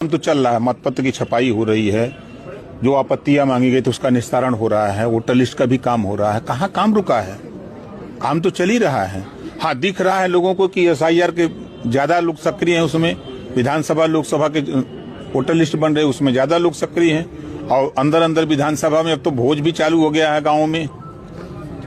काम तो चल रहा है, मतपत्र की छपाई हो रही है, जो आपत्तियां मांगी गई तो उसका निस्तारण हो रहा है, वोटर लिस्ट का भी काम हो रहा है। कहाँ काम रुका है? काम तो चल ही रहा है। हाँ, दिख रहा है लोगों को कि एसआईआर के ज्यादा लोग सक्रिय हैं, उसमें विधानसभा लोकसभा के वोटर लिस्ट बन रहे, उसमें ज्यादा लोग सक्रिय हैं। और अंदर अंदर विधानसभा में अब तो भोज भी चालू हो गया है, गाँव में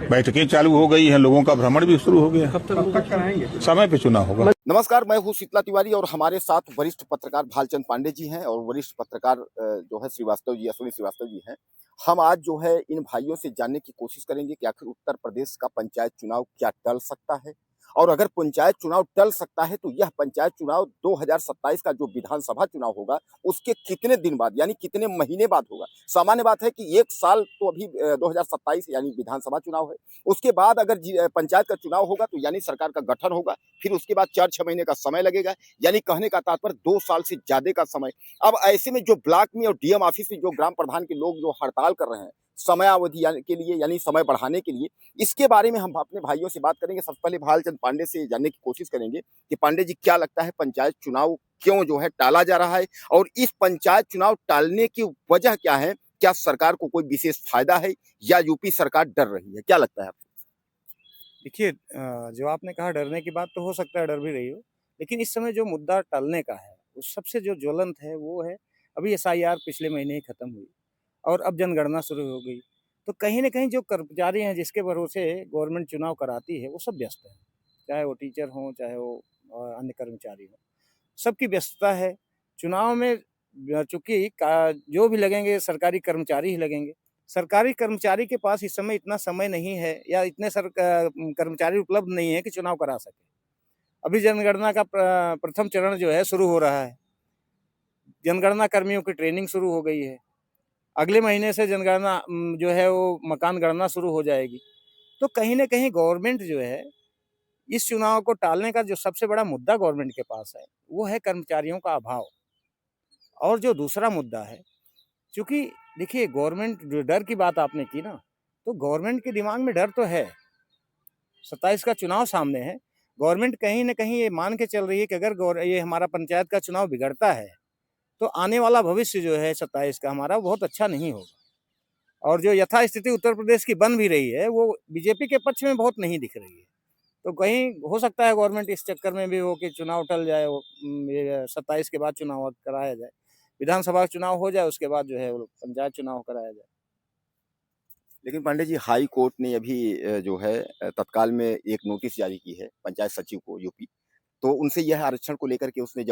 बैठकें चालू हो गई है, लोगों का भ्रमण भी शुरू हो गया। कब तक कराएंगे? समय पे चुनाव होगा। नमस्कार, मैं हूं शीतला तिवारी और हमारे साथ वरिष्ठ पत्रकार भालचंद पांडे जी हैं और वरिष्ठ पत्रकार जो है श्रीवास्तव जी, अश्विनी श्रीवास्तव जी हैं। हम आज जो है इन भाइयों से जानने की कोशिश करेंगे कि आखिर उत्तर प्रदेश का पंचायत चुनाव क्या टल सकता है, और अगर पंचायत चुनाव टल सकता है तो यह पंचायत चुनाव 2027 का जो विधानसभा चुनाव होगा उसके कितने दिन बाद यानी कितने महीने बाद होगा। सामान्य बात है कि एक साल तो अभी 2027 यानी विधानसभा चुनाव है, उसके बाद अगर पंचायत का चुनाव होगा तो यानी सरकार का गठन होगा, फिर उसके बाद 4-6 महीने का समय लगेगा, यानी कहने का तात्पर्य 2 साल से ज्यादा का समय। अब ऐसे में जो ब्लॉक में और डीएम ऑफिस में जो ग्राम प्रधान के लोग जो हड़ताल कर रहे हैं समयावधि के लिए यानी समय बढ़ाने के लिए, इसके बारे में हम अपने भाइयों से बात करेंगे। सबसे पहले भालचंद पांडे से जानने की कोशिश करेंगे कि पांडे जी क्या लगता है पंचायत चुनाव क्यों जो है टाला जा रहा है, और इस पंचायत चुनाव टालने की वजह क्या है? क्या सरकार को कोई विशेष फायदा है या यूपी सरकार डर रही है? क्या लगता है आपको? देखिए, जो आपने कहा डरने की बात, तो हो सकता है डर भी रही हो, लेकिन इस समय जो मुद्दा टलने का है, उस सबसे जो ज्वलंत है वो है, अभी एसआईआर पिछले महीने ही खत्म हुई और अब जनगणना शुरू हो गई। तो कहीं न कहीं जो कर्मचारी हैं जिसके भरोसे गवर्नमेंट चुनाव कराती है, वो सब व्यस्त हैं। चाहे वो टीचर हों, चाहे वो अन्य कर्मचारी हों, सबकी व्यस्तता है। चुनाव में चूँकि का जो भी लगेंगे सरकारी कर्मचारी ही लगेंगे। सरकारी कर्मचारी के पास इस समय इतना समय नहीं है या इतने कर्मचारी उपलब्ध नहीं है कि चुनाव करा सके। अभी जनगणना का प्रथम चरण जो है शुरू हो रहा है। जनगणना कर्मियों की ट्रेनिंग शुरू हो गई है। अगले महीने से जनगणना जो है वो मकान गणना शुरू हो जाएगी। तो कहीं न कहीं गवर्नमेंट जो है, इस चुनाव को टालने का जो सबसे बड़ा मुद्दा गवर्नमेंट के पास है, वो है कर्मचारियों का अभाव। और जो दूसरा मुद्दा है, चूँकि देखिए गवर्नमेंट जो डर की बात आपने की ना, तो गवर्नमेंट के दिमाग में डर तो है। 27 का चुनाव सामने है। गवर्नमेंट कहीं न कहीं ये मान के चल रही है कि अगर ये हमारा पंचायत का चुनाव बिगड़ता है, तो आने वाला भविष्य जो है 27 का हमारा, वो बहुत अच्छा नहीं होगा। और जो यथास्थिति उत्तर प्रदेश की बन भी रही है, वो बीजेपी के पक्ष में बहुत नहीं दिख रही है। तो कहीं हो सकता है गवर्नमेंट इस चक्कर में भी हो कि चुनाव टल जाए, वो ये 27 के बाद चुनाव कराया जाए। विधानसभा चुनाव हो जाए, उसके बाद जो है वो पंचायत चुनाव कराया जाए। लेकिन पांडे जी, हाई कोर्ट ने अभी जो है तत्काल में एक नोटिस जारी की है पंचायत सचिव को यूपी। तो उनसे यह आरक्षण को लेकर के उसने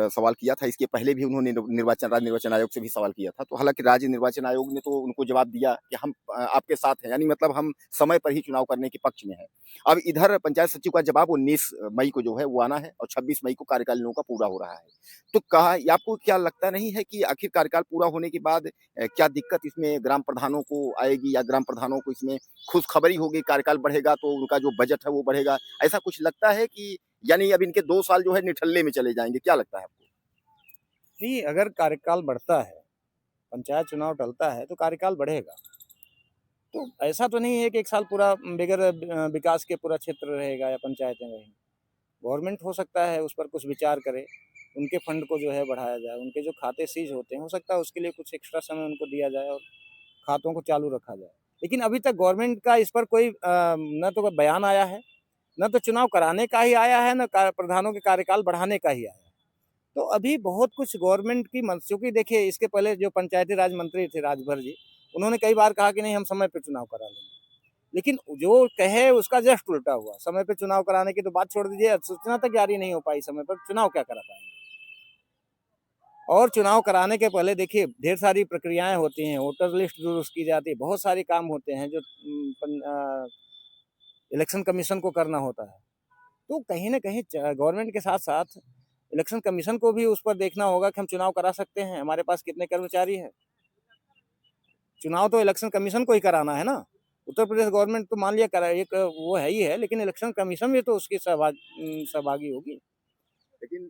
सवाल किया था। इसके पहले भी उन्होंने राज्य निर्वाचन आयोग से भी सवाल किया था। तो हालांकि राज्य निर्वाचन आयोग ने तो उनको जवाब दिया कि हम आपके साथ हैं, यानी मतलब हम समय पर ही चुनाव करने के पक्ष में हैं। अब इधर पंचायत सचिव का जवाब 19 मई को जो है वो आना है और 26 मई को कार्यकाल लोगों का पूरा हो रहा है। तो कहा, आपको क्या लगता नहीं है कि आखिर कार्यकाल पूरा होने के बाद क्या दिक्कत इसमें ग्राम प्रधानों को आएगी, या ग्राम प्रधानों को इसमें खुशखबरी होगी, कार्यकाल बढ़ेगा तो उनका जो बजट है वो बढ़ेगा? ऐसा कुछ लगता है कि यानी अब इनके 2 साल जो है निठल्ले में चले जाएँगे, क्या लगता है आपको? नहीं, अगर कार्यकाल बढ़ता है, पंचायत चुनाव टलता है, तो कार्यकाल बढ़ेगा। तो ऐसा तो नहीं है कि 1 साल पूरा बगैर विकास के पूरा क्षेत्र रहेगा या पंचायतें रहेंगी। गवर्नमेंट हो सकता है उस पर कुछ विचार करे, उनके फंड को जो है बढ़ाया जाए, उनके जो खाते सीज होते हैं, हो सकता है उसके लिए कुछ एक्स्ट्रा समय उनको दिया जाए और खातों को चालू रखा जाए। लेकिन अभी तक गवर्नमेंट का इस पर कोई ना तो कोई बयान आया है, ना तो चुनाव कराने का ही आया है, ना प्रधानों के कार्यकाल बढ़ाने का ही आया है। तो अभी बहुत कुछ गवर्नमेंट की चूँकि देखिए इसके पहले जो पंचायती राज मंत्री थे राजभर जी, उन्होंने कई बार कहा कि नहीं हम समय पे चुनाव करा लेंगे। लेकिन जो कहे उसका जस्ट उल्टा हुआ। समय पे चुनाव कराने की तो बात छोड़ दीजिए, सूचना तक जारी नहीं हो पाई समय पर, चुनाव क्या करा पाएंगे। और चुनाव कराने के पहले देखिए ढेर सारी प्रक्रियाएं होती हैं, वोटर लिस्ट दुरुस्त की जाती है, बहुत सारे काम होते हैं जो इलेक्शन कमीशन को करना होता है। तो कहीं न कहीं गवर्नमेंट के साथ-साथ इलेक्शन कमीशन को भी उस पर देखना होगा कि हम चुनाव करा सकते हैं, हमारे पास कितने कर्मचारी हैं। चुनाव तो इलेक्शन कमीशन को ही कराना है ना। उत्तर प्रदेश गवर्नमेंट तो मान लिया करा एक वो है ही है, लेकिन इलेक्शन कमीशन भी तो उसकी सहभागी होगी। लेकिन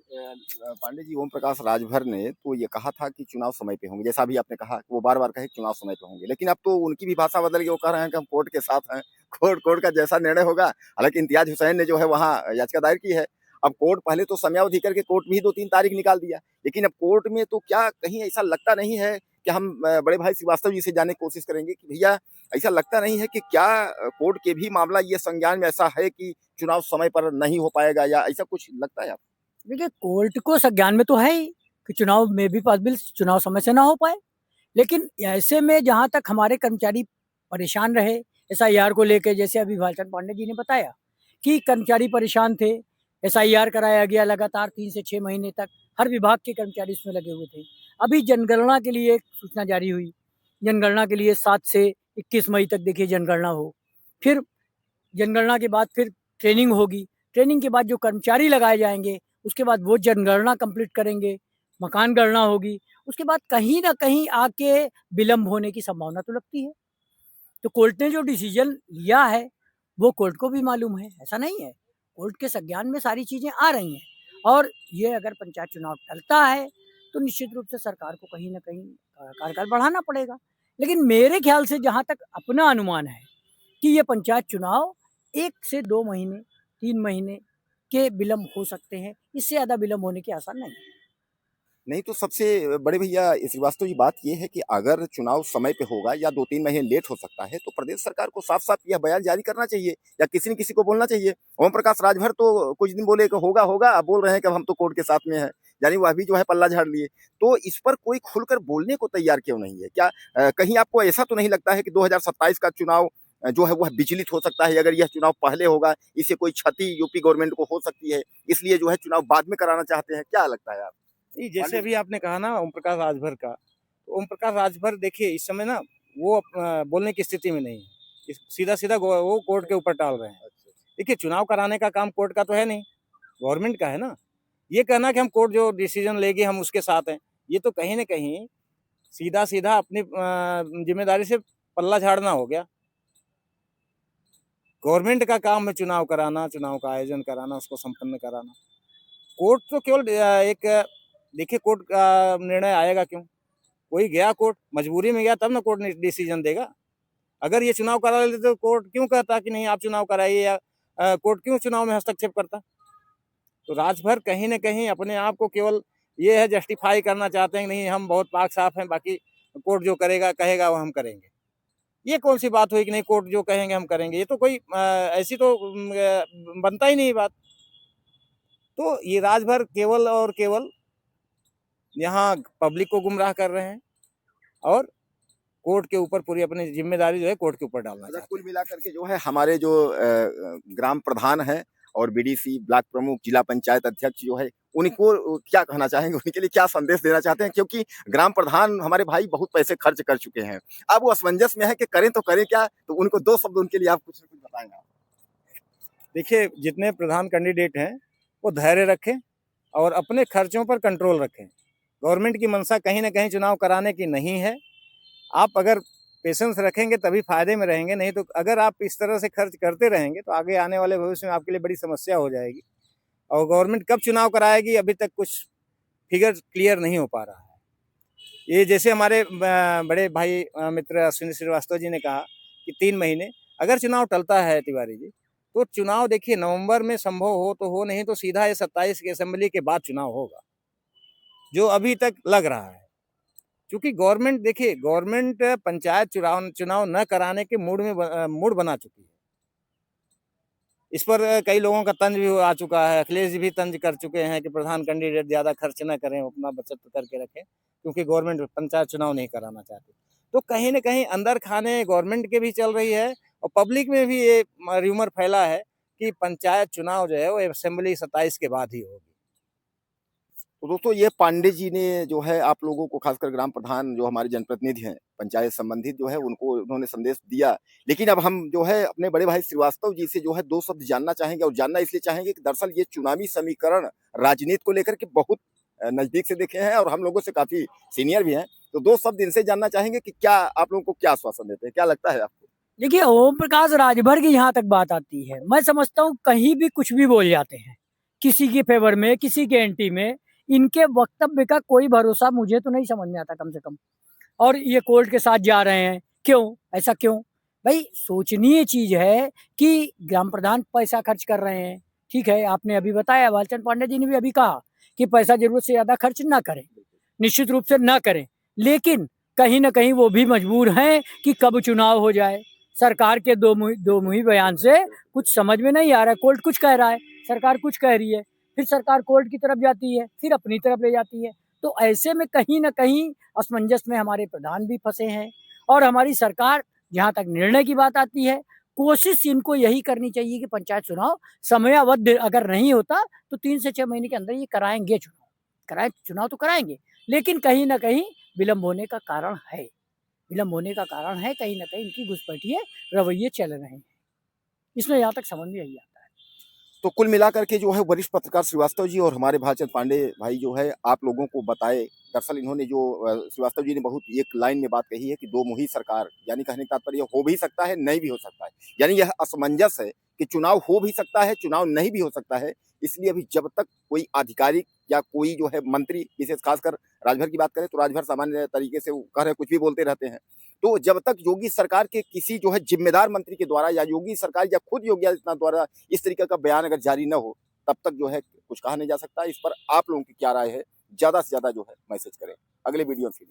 पांडे जी, ओम प्रकाश राजभर ने तो ये कहा था कि चुनाव समय पे होंगे, जैसा अभी आपने कहा, वो बार-बार कहे कि चुनाव समय पे होंगे। लेकिन अब तो उनकी भी भाषा बदल गई, वो कह रहे हैं कि हम कोर्ट के साथ हैं, कोर्ट का जैसा निर्णय होगा। हालाँकि इम्तियाज़ हुसैन ने जो है वहाँ याचिका दायर की है। अब कोर्ट पहले तो समयावधि करके कोर्ट भी 2-3 तारीख निकाल दिया, लेकिन अब कोर्ट में तो क्या कहीं ऐसा लगता नहीं है कि हम बड़े भाई श्रीवास्तव जी से जानने की कोशिश करेंगे कि भैया ऐसा लगता नहीं है कि क्या कोर्ट के भी मामला ये संज्ञान में ऐसा है कि चुनाव समय पर नहीं हो पाएगा या ऐसा कुछ लगता है आपको? देखिए, कोर्ट को संज्ञान में तो है ही कि चुनाव में भी पॉसिबल चुनाव समय से ना हो पाए, लेकिन ऐसे में जहाँ तक हमारे कर्मचारी परेशान रहे एसआईआर को लेकर, जैसे अभी भालचंद्र पांडे जी ने बताया कि कर्मचारी परेशान थे, एसआईआर कराया गया लगातार 3 से 6 महीने तक, हर विभाग के कर्मचारी उसमें लगे हुए थे। अभी जनगणना के लिए एक सूचना जारी हुई, जनगणना के लिए 7 से 21 मई तक देखिए जनगणना हो, फिर जनगणना के बाद फिर ट्रेनिंग होगी, ट्रेनिंग के बाद जो कर्मचारी लगाए जाएंगे उसके बाद वो जनगणना कंप्लीट करेंगे, मकान गणना होगी, उसके बाद कहीं ना कहीं आके विलम्ब होने की संभावना तो लगती है। तो कोर्ट ने जो डिसीजन लिया है वो कोर्ट को भी मालूम है, ऐसा नहीं है, कोर्ट के संज्ञान में सारी चीज़ें आ रही हैं। और ये अगर पंचायत चुनाव टलता है तो निश्चित रूप से सरकार को कहीं ना कहीं कार्यकाल बढ़ाना पड़ेगा। लेकिन मेरे ख्याल से जहाँ तक अपना अनुमान है कि ये पंचायत चुनाव 1 से 2 महीने 3 महीने के विलम्ब हो सकते हैं, इससे ज़्यादा विलम्ब होने के आसार नहीं है। नहीं तो सबसे बड़े भैया श्रीवास्तव जी बात ये है कि अगर चुनाव समय पे होगा या 2-3 महीने लेट हो सकता है तो प्रदेश सरकार को साफ-साफ यह बयान जारी करना चाहिए या किसी न किसी को बोलना चाहिए। ओम प्रकाश राजभर तो कुछ दिन बोले कि होगा, होगा, अब बोल रहे हैं कि अब हम तो कोर्ट के साथ में हैं, यानी वह भी जो है पल्ला झाड़ लिए। तो इस पर कोई खुलकर बोलने को तैयार क्यों नहीं है? क्या कहीं आपको ऐसा तो नहीं लगता है कि 2027 का चुनाव जो है वह विचलित हो सकता है? अगर यह चुनाव पहले होगा, इससे कोई क्षति यूपी गवर्नमेंट को हो सकती है, इसलिए जो है चुनाव बाद में कराना चाहते हैं, क्या लगता है आपको? नहीं, जैसे अभी आपने कहा ना ओम प्रकाश राजभर का, तो ओम प्रकाश राजभर देखिए इस समय ना वो बोलने की स्थिति में नहीं है, सीधा सीधा वो कोर्ट के ऊपर टाल रहे हैं। देखिए, चुनाव कराने का काम कोर्ट का तो है नहीं, गवर्नमेंट का है ना। ये कहना कि हम कोर्ट जो डिसीजन लेगी हम उसके साथ हैं, ये तो कहीं ना कहीं सीधा सीधा अपनी जिम्मेदारी से पल्ला झाड़ना हो गया। गवर्नमेंट का काम है चुनाव कराना, चुनाव का आयोजन कराना, उसको संपन्न कराना। कोर्ट तो केवल एक देखिए, कोर्ट का निर्णय आएगा क्यों? कोई गया कोर्ट, मजबूरी में गया तब ना कोर्ट डिसीजन देगा। अगर ये चुनाव करा लेते तो कोर्ट क्यों कहता कि नहीं आप चुनाव कराइए, या कोर्ट क्यों चुनाव में हस्तक्षेप करता? तो राजभर कहीं न कहीं अपने आप को केवल ये है जस्टिफाई करना चाहते हैं कि नहीं हम बहुत पाक साफ हैं, बाकी कोर्ट जो करेगा कहेगा वो हम करेंगे। ये कौन सी बात हुई कि नहीं कोर्ट जो कहेंगे हम करेंगे? ये तो कोई ऐसी तो बनता ही नहीं बात। तो ये राजभर केवल और केवल यहाँ पब्लिक को गुमराह कर रहे हैं और कोर्ट के ऊपर पूरी अपनी जिम्मेदारी जो है कोर्ट के ऊपर डालना चाहते हैं। कुल मिलाकर के जो है हमारे जो ग्राम प्रधान हैं और बीडीसी, ब्लॉक प्रमुख, जिला पंचायत अध्यक्ष जो है उनको क्या कहना चाहेंगे, उनके लिए क्या संदेश देना चाहते हैं? क्योंकि ग्राम प्रधान हमारे भाई बहुत पैसे खर्च कर चुके हैं, अब वो असमंजस में है कि करें तो करें क्या? तो उनको 2 शब्द उनके लिए आप कुछ न कुछ बताएंगे। देखिए, जितने प्रधान कैंडिडेट हैं वो धैर्य रखें और अपने खर्चों पर कंट्रोल रखें। गवर्नमेंट की मंशा कहीं ना कहीं चुनाव कराने की नहीं है। आप अगर पेशेंस रखेंगे तभी फायदे में रहेंगे, नहीं तो अगर आप इस तरह से खर्च करते रहेंगे तो आगे आने वाले भविष्य में आपके लिए बड़ी समस्या हो जाएगी। और गवर्नमेंट कब चुनाव कराएगी अभी तक कुछ फिगर क्लियर नहीं हो पा रहा है। ये जैसे हमारे बड़े भाई मित्र अश्विनी श्रीवास्तव जी ने कहा कि 3 महीने, अगर चुनाव टलता है तिवारी जी, तो चुनाव देखिए नवंबर में संभव हो तो हो, नहीं तो सीधा ये 27 की असेंबली के बाद चुनाव होगा, जो अभी तक लग रहा है। क्योंकि गवर्नमेंट देखिए, गवर्नमेंट पंचायत चुनाव न कराने के मूड बना चुकी है। इस पर कई लोगों का तंज भी आ चुका है, अखिलेश जी भी तंज कर चुके हैं कि प्रधान कैंडिडेट ज़्यादा खर्च न करें, अपना बचत करके रखें, क्योंकि गवर्नमेंट पंचायत चुनाव नहीं कराना चाहती। तो कहीं न कहीं अंदर खाने गवर्नमेंट के भी चल रही है और पब्लिक में भी ये र्यूमर फैला है कि पंचायत चुनाव जो है वो असेंबली 27 के बाद ही होगी। तो दोस्तों ये पांडे जी ने जो है आप लोगों को, खासकर ग्राम प्रधान जो हमारे जनप्रतिनिधि हैं पंचायत संबंधित, जो है उनको उन्होंने संदेश दिया। लेकिन अब हम जो है अपने बड़े भाई श्रीवास्तव जी से जो है 2 शब्द जानना चाहेंगे, और जानना इसलिए चाहेंगे कि दरअसल ये चुनावी समीकरण राजनीति को लेकर के बहुत नजदीक से देखे हैं और हम लोगों से काफी सीनियर भी हैं। तो 2 शब्द इनसे जानना चाहेंगे कि क्या आप लोगों को क्या आश्वासन देते हैं, क्या लगता है आपको? देखिए, ओम प्रकाश राजभर की जहाँ तक बात आती है, मैं समझता हूँ कहीं भी कुछ भी बोल जाते हैं, किसी के फेवर में, किसी के एंटी में। इनके वक्तव्य का कोई भरोसा मुझे तो नहीं समझ में आता कम से कम। और ये कोर्ट के साथ जा रहे हैं, क्यों? ऐसा क्यों? भाई सोचनीय चीज है कि ग्राम प्रधान पैसा खर्च कर रहे हैं, ठीक है, आपने अभी बताया, भालचंद्र पांडे जी ने भी अभी कहा कि पैसा जरूरत से ज्यादा खर्च ना करें, निश्चित रूप से ना करें, लेकिन कहीं ना कहीं वो भी मजबूर हैं कि कब चुनाव हो जाए। सरकार के दो मुही बयान से कुछ समझ में नहीं आ रहा है। कोर्ट कुछ कह रहा है, सरकार कुछ कह रही है, फिर सरकार कोर्ट की तरफ जाती है, फिर अपनी तरफ ले जाती है। तो ऐसे में कहीं ना कहीं असमंजस में हमारे प्रधान भी फंसे हैं और हमारी सरकार, जहां तक निर्णय की बात आती है, कोशिश इनको यही करनी चाहिए कि पंचायत चुनाव समयावधि अगर नहीं होता तो 3 से 6 महीने के अंदर ये कराएंगे, चुनाव तो कराएंगे, लेकिन कहीं ना कहीं विलंब होने का कारण है, कहीं ना कहीं इनकी घुसपैठिए रवैये चल रहे हैं। इसमें यहाँ तक समझ में यही आता है। तो कुल मिलाकर के जो है वरिष्ठ पत्रकार श्रीवास्तव जी और हमारे भालचंद्र पांडे भाई जो है आप लोगों को बताए, दरअसल इन्होंने जो श्रीवास्तव जी ने बहुत एक लाइन में बात कही है कि दो मुही सरकार, यानी कहने का तात्पर्य हो भी सकता है, नहीं भी हो सकता है, यानी यह असमंजस है कि चुनाव हो भी सकता है, चुनाव नहीं भी हो सकता है। इसलिए अभी जब तक कोई आधिकारिक या कोई जो है मंत्री, विशेष खासकर राजभर की बात करें तो राजभर सामान्य तरीके से कह रहे कुछ भी बोलते रहते हैं, तो जब तक योगी सरकार के किसी जो है जिम्मेदार मंत्री के द्वारा या योगी सरकार या खुद योगी आदित्यनाथ द्वारा इस तरीके का बयान अगर जारी न हो, तब तक जो है कुछ कहा नहीं जा सकता। इस पर आप लोगों की क्या राय है, ज्यादा से ज्यादा जो है मैसेज करें। अगले वीडियो में फिर